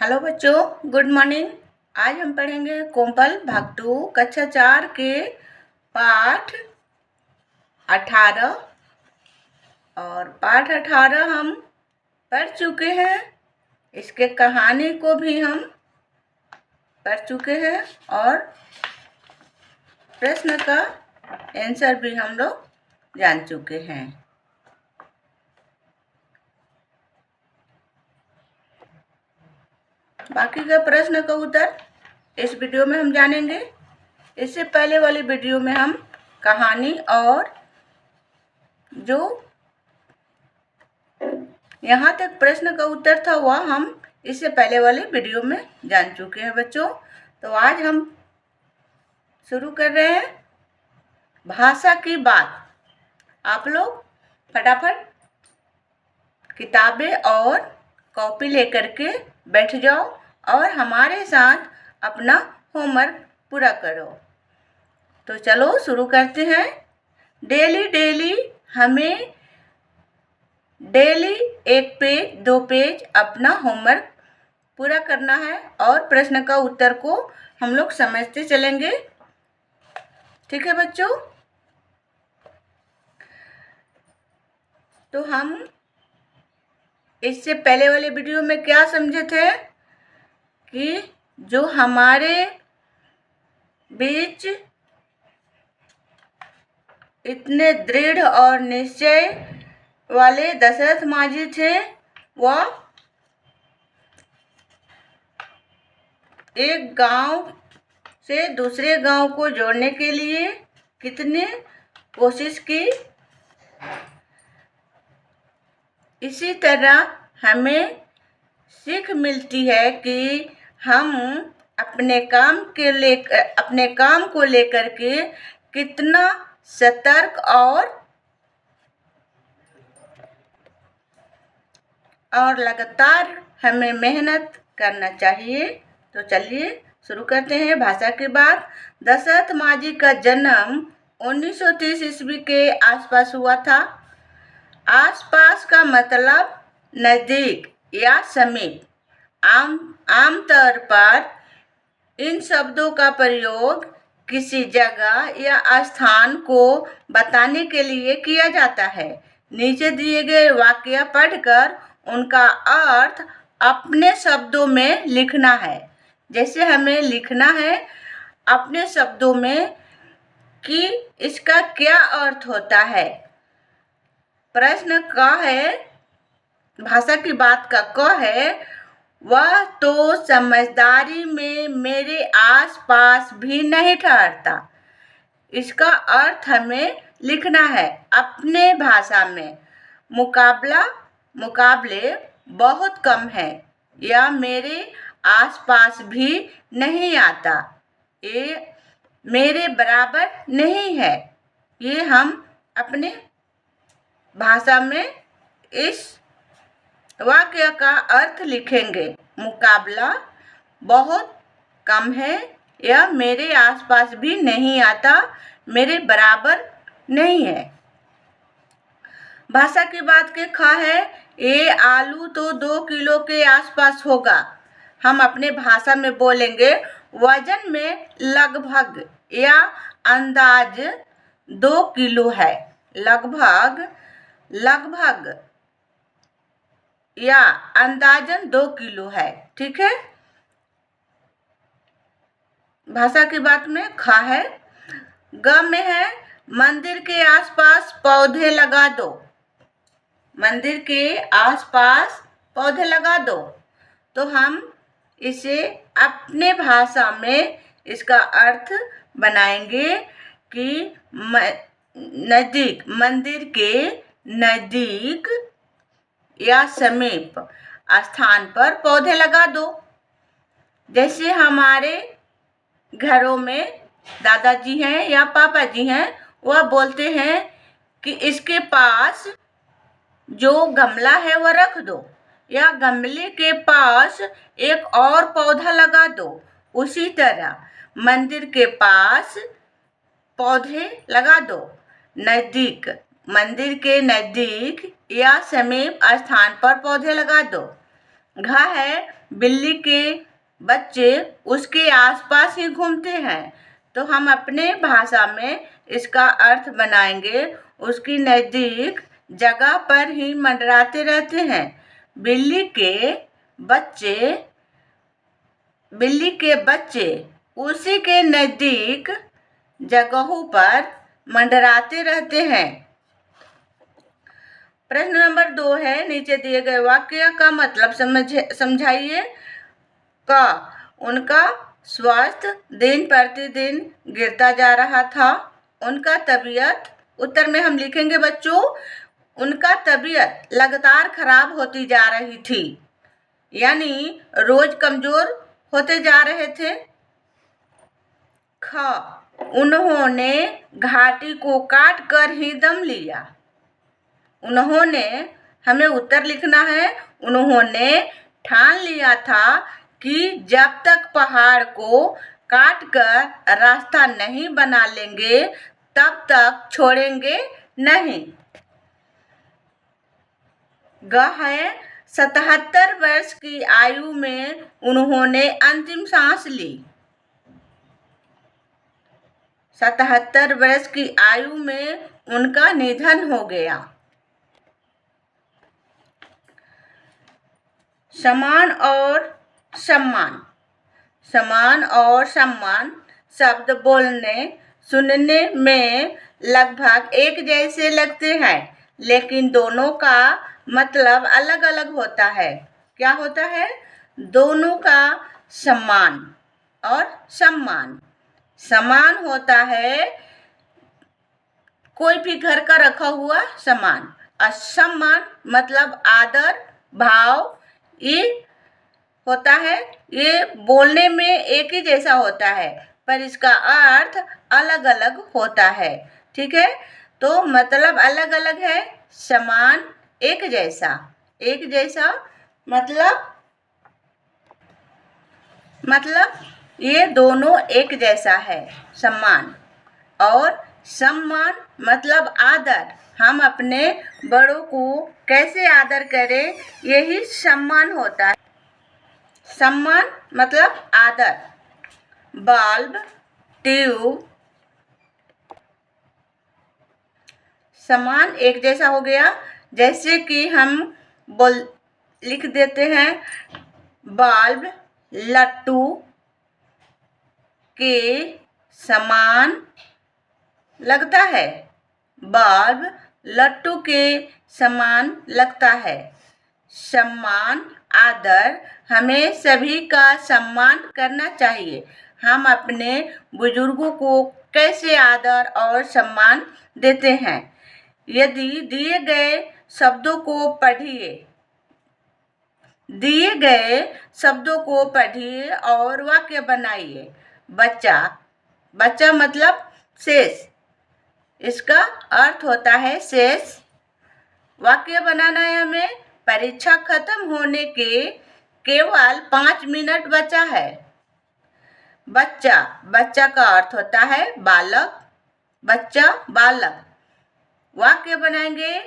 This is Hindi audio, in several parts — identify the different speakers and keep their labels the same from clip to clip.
Speaker 1: हेलो बच्चों, गुड मॉर्निंग। आज हम पढ़ेंगे कोम्पल भाग 2 कक्षा 4 के पाठ 18। और पाठ 18 हम पढ़ चुके हैं। इसके कहानी को भी हम पढ़ चुके हैं और प्रश्न का आंसर भी हम लोग जान चुके हैं। बाकी का प्रश्न का उत्तर इस वीडियो में हम जानेंगे। इससे पहले वाली वीडियो में हम कहानी और जो यहाँ तक प्रश्न का उत्तर था वह हम इससे पहले वाले वीडियो में जान चुके हैं बच्चों। तो आज हम शुरू कर रहे हैं भाषा की बात। आप लोग फटाफट किताबें और कॉपी लेकर के बैठ जाओ और हमारे साथ अपना होमवर्क पूरा करो। तो चलो शुरू करते हैं। डेली हमें डेली 1 पेज 2 पेज अपना होमवर्क पूरा करना है और प्रश्न का उत्तर को हम लोग समझते चलेंगे। ठीक है बच्चों? तो हम इससे पहले वाले वीडियो में क्या समझे थे कि जो हमारे बीच इतने दृढ़ और निश्चय वाले दशरथ मांझी थे, वह एक गांव से दूसरे गांव को जोड़ने के लिए कितनी कोशिश की। इसी तरह हमें सीख मिलती है कि हम अपने काम को लेकर के कितना सतर्क और लगातार हमें मेहनत करना चाहिए। तो चलिए शुरू करते हैं भाषा की बात। दशरथ मांझी का जन्म 1930 ईस्वी के आसपास हुआ था। आसपास का मतलब नज़दीक या समीप। आमतौर पर इन शब्दों का प्रयोग किसी जगह या स्थान को बताने के लिए किया जाता है। नीचे दिए गए वाक्य पढ़कर उनका अर्थ अपने शब्दों में लिखना है। जैसे हमें लिखना है अपने शब्दों में कि इसका क्या अर्थ होता है। प्रश्न क है, भाषा की बात का क है, वह तो समझदारी में मेरे आसपास भी नहीं ठहरता। इसका अर्थ हमें लिखना है अपने भाषा में। मुकाबले बहुत कम है या मेरे आसपास भी नहीं आता। ये मेरे बराबर नहीं है। ये हम अपने भाषा में इस वाक्य का अर्थ लिखेंगे। मुकाबला बहुत कम है या मेरे आसपास भी नहीं आता, मेरे बराबर नहीं है। भाषा की बात के ख है, ये आलू तो 2 किलो के आसपास होगा। हम अपने भाषा में बोलेंगे वजन में लगभग या अंदाज 2 किलो है। लगभग या अंदाजन 2 किलो है। ठीक है? भाषा की बात में ख है। ग में है, मंदिर के आसपास पौधे लगा दो। मंदिर के आसपास पौधे लगा दो। तो हम इसे अपने भाषा में इसका अर्थ बनाएंगे कि नज़दीक, मंदिर के नज़दीक या समीप स्थान पर पौधे लगा दो। जैसे हमारे घरों में दादाजी हैं या पापा जी हैं, वह बोलते हैं कि इसके पास जो गमला है वह रख दो या गमले के पास एक और पौधा लगा दो। उसी तरह मंदिर के पास पौधे लगा दो। नज़दीक, मंदिर के नज़दीक या समीप स्थान पर पौधे लगा दो। घ है बिल्ली के बच्चे उसके आसपास ही घूमते हैं। तो हम अपने भाषा में इसका अर्थ बनाएंगे, उसकी नज़दीक जगह पर ही मंडराते रहते हैं। बिल्ली के बच्चे उसी के नज़दीक जगहों पर मंडराते रहते हैं। प्रश्न नंबर 2 है, नीचे दिए गए वाक्य का मतलब समझाइए। क, उनका स्वास्थ्य दिन प्रतिदिन गिरता जा रहा था। उनका तबीयत, उत्तर में हम लिखेंगे बच्चों, उनका तबीयत लगातार खराब होती जा रही थी, यानी रोज कमजोर होते जा रहे थे। ख, उन्होंने घाटी को काट कर ही दम लिया। उन्होंने, हमें उत्तर लिखना है, उन्होंने ठान लिया था कि जब तक पहाड़ को काट कर रास्ता नहीं बना लेंगे तब तक छोड़ेंगे नहीं। ग है 77 वर्ष की आयु में उन्होंने अंतिम सांस ली। 77 वर्ष की आयु में उनका निधन हो गया। समान और सम्मान। समान और सम्मान शब्द बोलने सुनने में लगभग एक जैसे लगते हैं, लेकिन दोनों का मतलब अलग अलग होता है। क्या होता है? दोनों का सम्मान और सम्मान। सम्मान होता है कोई भी घर का रखा हुआ सामान। असम्मान मतलब आदर भाव, ये होता है, ये बोलने में एक ही जैसा होता है पर इसका अर्थ अलग अलग होता है। ठीक है, तो मतलब अलग अलग है। समान एक जैसा, एक जैसा मतलब ये दोनों एक जैसा है, सम्मान। और सम्मान मतलब आदर, हम अपने बड़ों को कैसे आदर करें, यही सम्मान होता है। सम्मान मतलब आदर। बल्ब, ट्यूब, समान एक जैसा हो गया। जैसे कि हम लिख देते हैं, बल्ब लट्टू के समान लगता है। बल्ब लट्टू के समान लगता है। सम्मान, आदर, हमें सभी का सम्मान करना चाहिए। हम अपने बुजुर्गों को कैसे आदर और सम्मान देते हैं। यदि दिए गए शब्दों को पढ़िए और वाक्य बनाइए। बच्चा मतलब शेष, इसका अर्थ होता है शेष। वाक्य बनाना है हमें। परीक्षा खत्म होने के केवल 5 मिनट बचा है। बच्चा का अर्थ होता है बालक, बच्चा बालक। वाक्य बनाएंगे,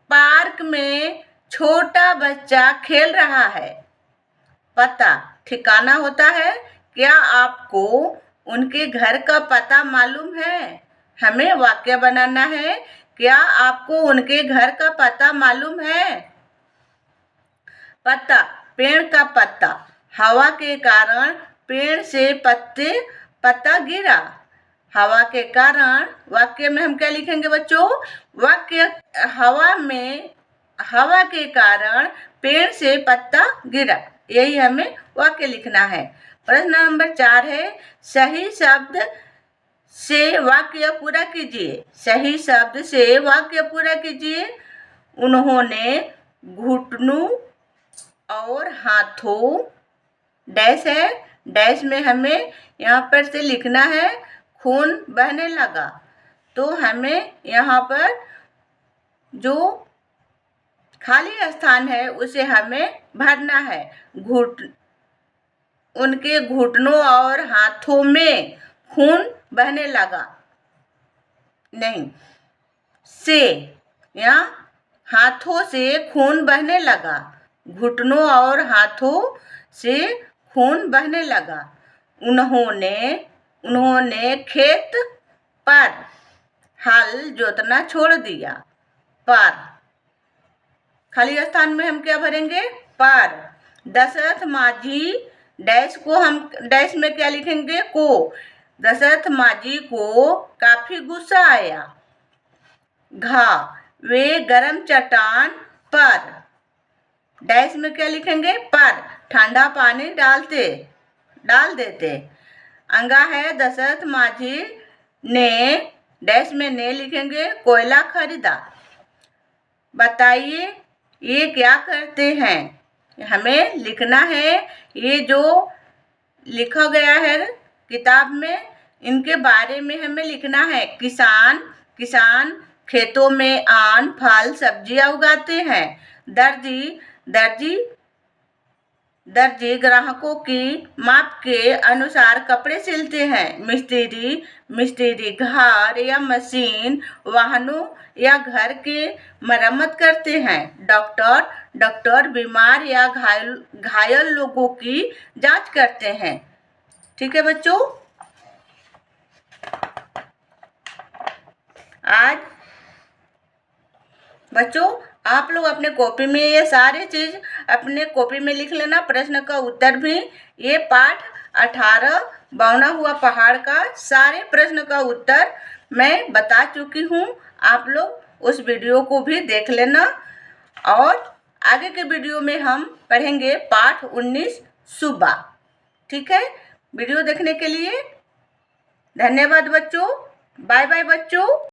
Speaker 1: पार्क में छोटा बच्चा खेल रहा है। पता ठिकाना होता है। क्या आपको उनके घर का पता मालूम है? हमें वाक्य बनाना है, क्या आपको उनके घर का पता मालूम है? पत्ता, पेड़ का पत्ता, हवा के कारण पेड़ से पत्ता गिरा। हवा के कारण, वाक्य में हम क्या लिखेंगे बच्चों? वाक्य हवा के कारण पेड़ से पत्ता गिरा, यही हमें वाक्य लिखना है। प्रश्न नंबर 4 है, सही शब्द से वाक्य पूरा कीजिए। सही शब्द से वाक्य पूरा कीजिए। उन्होंने घुटनों और हाथों, डैश है, डैश में हमें यहाँ पर से लिखना है खून बहने लगा। तो हमें यहाँ पर जो खाली स्थान है उसे हमें भरना है। उनके घुटनों और हाथों में खून बहने लगा, नहीं, से या हाथों से खून बहने लगा। घुटनों और हाथों से खून बहने लगा। उन्होंने खेत पर हल जोतना छोड़ दिया। पर खाली स्थान में हम क्या भरेंगे? पर। दशरथ माझी डैश को हम डैश में क्या लिखेंगे? को। दशरथ माझी को काफी गुस्सा आया। घा वे गरम चट्टान पर डैश में क्या लिखेंगे? पर ठंडा पानी डाल देते। अंगा है दशरथ माझी ने डैश में ने लिखेंगे कोयला खरीदा। बताइए ये क्या करते हैं? हमें लिखना है। ये जो लिखा गया है किताब में, इनके बारे में हमें लिखना है। किसान खेतों में अन्न फल सब्जियां उगाते हैं। दर्जी ग्राहकों की माप के अनुसार कपड़े सिलते हैं। मिस्त्री घर या मशीन, वाहनों या घर के मरम्मत करते हैं। डॉक्टर बीमार या घायल लोगों की जांच करते हैं। ठीक है बच्चों, आज बच्चों आप लोग अपने कॉपी में ये सारी चीज अपने कॉपी में लिख लेना। प्रश्न का उत्तर भी, ये पाठ 18 बौना हुआ पहाड़ का सारे प्रश्न का उत्तर मैं बता चुकी हूँ। आप लोग उस वीडियो को भी देख लेना। और आगे के वीडियो में हम पढ़ेंगे पाठ 19 सुबह। ठीक है, वीडियो देखने के लिए धन्यवाद बच्चों। बाय बाय बच्चों।